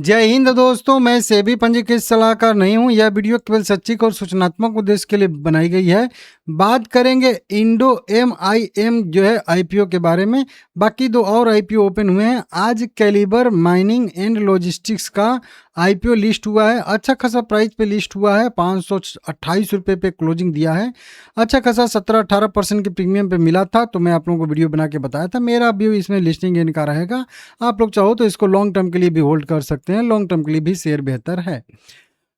जय हिंद दोस्तों, मैं सेबी पंजीकृत सलाहकार नहीं हूं। यह वीडियो केवल शैक्षिक और सूचनात्मक उद्देश्य के लिए बनाई गई है। बात करेंगे इंडो MIM जो है आईपीओ के बारे में। बाकी दो और आईपीओ ओपन हुए हैं। आज कैलिबर माइनिंग एंड लॉजिस्टिक्स का आईपीओ लिस्ट हुआ है। अच्छा खासा प्राइस पे लिस्ट हुआ है, 528 रुपये पे क्लोजिंग दिया है। अच्छा खासा 17-18% के प्रीमियम पे मिला था, तो मैं आप लोगों को वीडियो बना के बताया था। मेरा व्यू इसमें लिस्टिंग गेन का रहेगा। आप लोग चाहो तो इसको लॉन्ग टर्म के लिए भी होल्ड कर सकते हैं, लॉन्ग टर्म के लिए भी शेयर बेहतर है।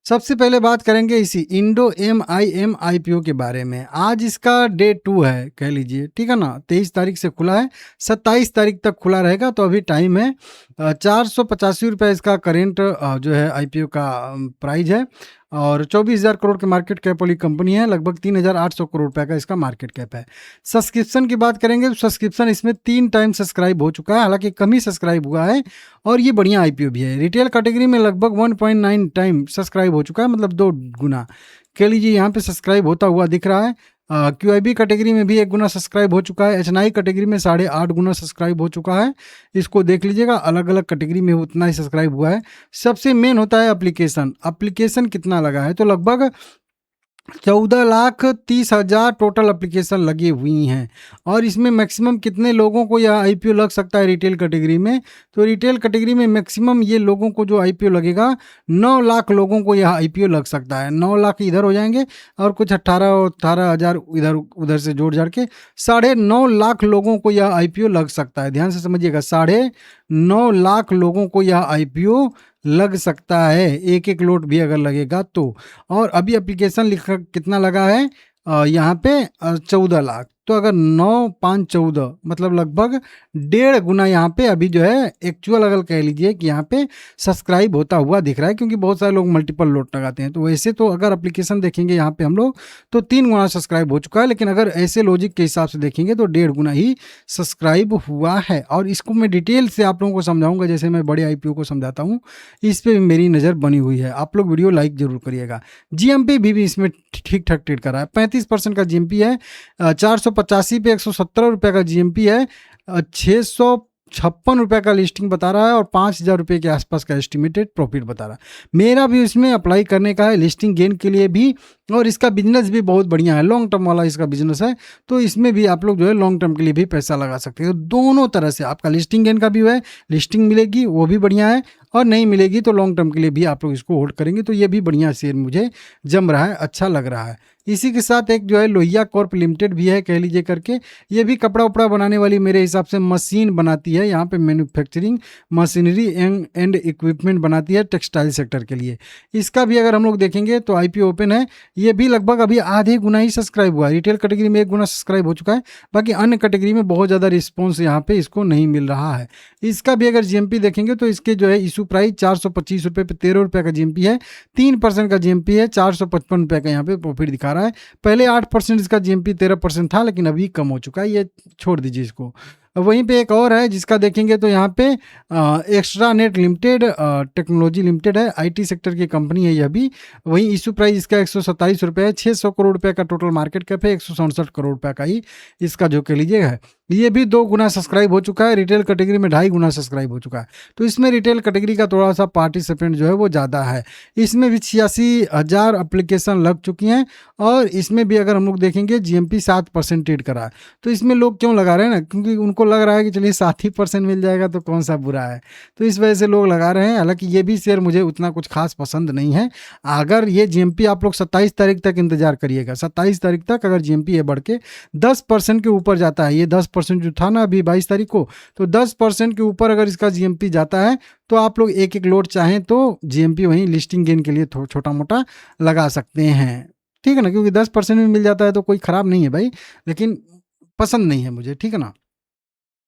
सबसे पहले बात करेंगे इसी इंडो MIM आईपीओ के बारे में। आज इसका डे 2 है, कह लीजिए, ठीक है ना। 23 तारीख से खुला है, 27 तारीख तक खुला रहेगा, तो अभी टाइम है। 485 रुपये इसका करेंट जो है आईपीओ का प्राइस है, और 24,000 करोड़ के मार्केट कैप वाली कंपनी है। लगभग 3,800 करोड़ रुपए का इसका मार्केट कैप है। सब्सक्रिप्शन की बात करेंगे तो सब्सक्रिप्शन इसमें 3 टाइम सब्सक्राइब हो चुका है, हालांकि कम ही सब्सक्राइब हुआ है, और ये बढ़िया आईपीओ भी है। रिटेल कैटेगरी में लगभग 1.9 टाइम सब्सक्राइब हो चुका है, मतलब 2 गुना कह लीजिए यहाँ पे सब्सक्राइब होता हुआ दिख रहा है। QIB कैटेगरी में भी 1 गुना सब्सक्राइब हो चुका है। HNI कैटेगरी में 8.5 गुना सब्सक्राइब हो चुका है। इसको देख लीजिएगा, अलग अलग कैटेगरी में उतना ही सब्सक्राइब हुआ है। सबसे मेन होता है एप्लीकेशन कितना लगा है, तो लगभग 14,30,000 टोटल एप्लीकेशन लगी हुई हैं। और इसमें मैक्सिमम कितने लोगों को यह आईपीओ लग सकता है रिटेल कैटेगरी में, तो रिटेल कैटेगरी में मैक्सिमम ये लोगों को जो आईपीओ लगेगा, 9 लाख लोगों को यह आईपीओ लग सकता है। 9 लाख इधर हो जाएंगे और कुछ 18,000 इधर उधर से जोड़ जाड़ के 9.5 लाख लोगों को यह आईपीओ लग सकता है। ध्यान से समझिएगा, 9.5 लाख लोगों को यह आईपीओ लग सकता है, एक एक लोट भी अगर लगेगा तो। और अभी एप्लीकेशन लिखा कितना लगा है यहाँ पे 14 लाख, तो अगर 9, 5, 14 मतलब लगभग 1.5 गुना यहाँ पे अभी जो है एक्चुअल अगर कह लीजिए कि यहाँ पे सब्सक्राइब होता हुआ दिख रहा है, क्योंकि बहुत सारे लोग मल्टीपल लोट लगाते हैं। तो वैसे तो अगर एप्लीकेशन देखेंगे यहाँ पे हम लोग तो 3 गुना सब्सक्राइब हो चुका है, लेकिन अगर ऐसे लॉजिक के हिसाब से देखेंगे तो 1.5 गुना ही सब्सक्राइब हुआ है। और इसको मैं डिटेल से आप लोगों को समझाऊंगा, जैसे मैं बड़े आईपीओ को समझाता हूँ। इस पर मेरी नज़र बनी हुई है। आप लोग वीडियो लाइक जरूर करिएगा। GMP भी इसमें ठीक ठाक ट्रेड कर रहा है। 35% का GMP है। 485 पे 117 रुपये का GMP है। 656 रुपये का लिस्टिंग बता रहा है, और 5,000 रुपये के आसपास का एस्टिमेटेड प्रॉफिट बता रहा है। मेरा भी इसमें अप्लाई करने का है लिस्टिंग गेन के लिए भी, और इसका बिजनेस भी बहुत बढ़िया है, लॉन्ग टर्म वाला इसका बिजनेस है। तो इसमें भी आप लोग जो है लॉन्ग टर्म के लिए भी पैसा लगा सकते हैं। तो दोनों तरह से आपका लिस्टिंग गेन का भी है, लिस्टिंग मिलेगी वो भी बढ़िया है, और नहीं मिलेगी तो लॉन्ग टर्म के लिए भी आप लोग इसको होल्ड करेंगे। तो ये भी बढ़िया शेयर मुझे जम रहा है, अच्छा लग रहा है। इसी के साथ एक जो है लोहिया कॉर्प लिमिटेड भी है, कह लीजिए करके। ये भी कपड़ा उपड़ा बनाने वाली मेरे हिसाब से मशीन बनाती है, यहाँ पे मैन्युफैक्चरिंग मशीनरी एंड इक्विपमेंट बनाती है टेक्सटाइल सेक्टर के लिए। इसका भी अगर हम लोग देखेंगे तो आईपीओ ओपन है। ये भी लगभग अभी आधे गुना ही सब्सक्राइब हुआ है। रिटेल कैटेगरी में 1 गुना सब्सक्राइब हो चुका है, बाकी अन्य कैटेगरी में बहुत ज़्यादा रिस्पॉन्स यहाँ पे इसको नहीं मिल रहा है। इसका भी अगर GMP देखेंगे तो इसके जो है इशू प्राइस 425 रुपये पे 13 रुपये का GMP है। 3% का GMP है, 455 रुपये का यहाँ पे प्रॉफिट दिखा रहा है। पहले 8% इसका GMP 13% था, लेकिन अभी कम हो चुका है, ये छोड़ दीजिए इसको। वहीं पे एक और है जिसका देखेंगे तो यहाँ पे extra net limited technology limited है, IT सेक्टर की कंपनी है यह भी। वहीं इशू प्राइस इसका 127 रुपये है। 600 करोड़ रुपये का टोटल मार्केट कैप है। 167 करोड़ रुपये का ही इसका जो कह लीजिए है। ये भी 2 गुना सब्सक्राइब हो चुका है। रिटेल कैटेगरी में 2.5 गुना सब्सक्राइब हो चुका है। तो इसमें रिटेल कैटेगरी का थोड़ा सा पार्टिसिपेंट जो है वो ज़्यादा है। इसमें भी 86,000 एप्लीकेशन लग चुकी हैं, और इसमें भी अगर हम लोग देखेंगे GMP 7% ट्रेड करा है। तो इसमें लोग क्यों लगा रहे हैं ना, क्योंकि उनको लग रहा है कि चलिए 7% मिल जाएगा तो कौन सा बुरा है, तो इस वजह से लोग लगा रहे हैं। हालांकि ये भी शेयर मुझे उतना कुछ खास पसंद नहीं है। अगर ये GMP आप लोग 27 तारीख तक इंतजार करिएगा। 27 तारीख तक अगर GMP ये बढ़ के 10% के ऊपर जाता है, ये 10% जो था ना अभी 22 तारीख को, तो 10% के ऊपर अगर इसका GMP जाता है तो आप लोग एक एक लोट चाहें तो GMP वहीं लिस्टिंग गेन के लिए छोटा मोटा लगा सकते हैं, ठीक है ना। क्योंकि 10% में मिल जाता है तो कोई ख़राब नहीं है भाई, लेकिन पसंद नहीं है मुझे, ठीक है ना।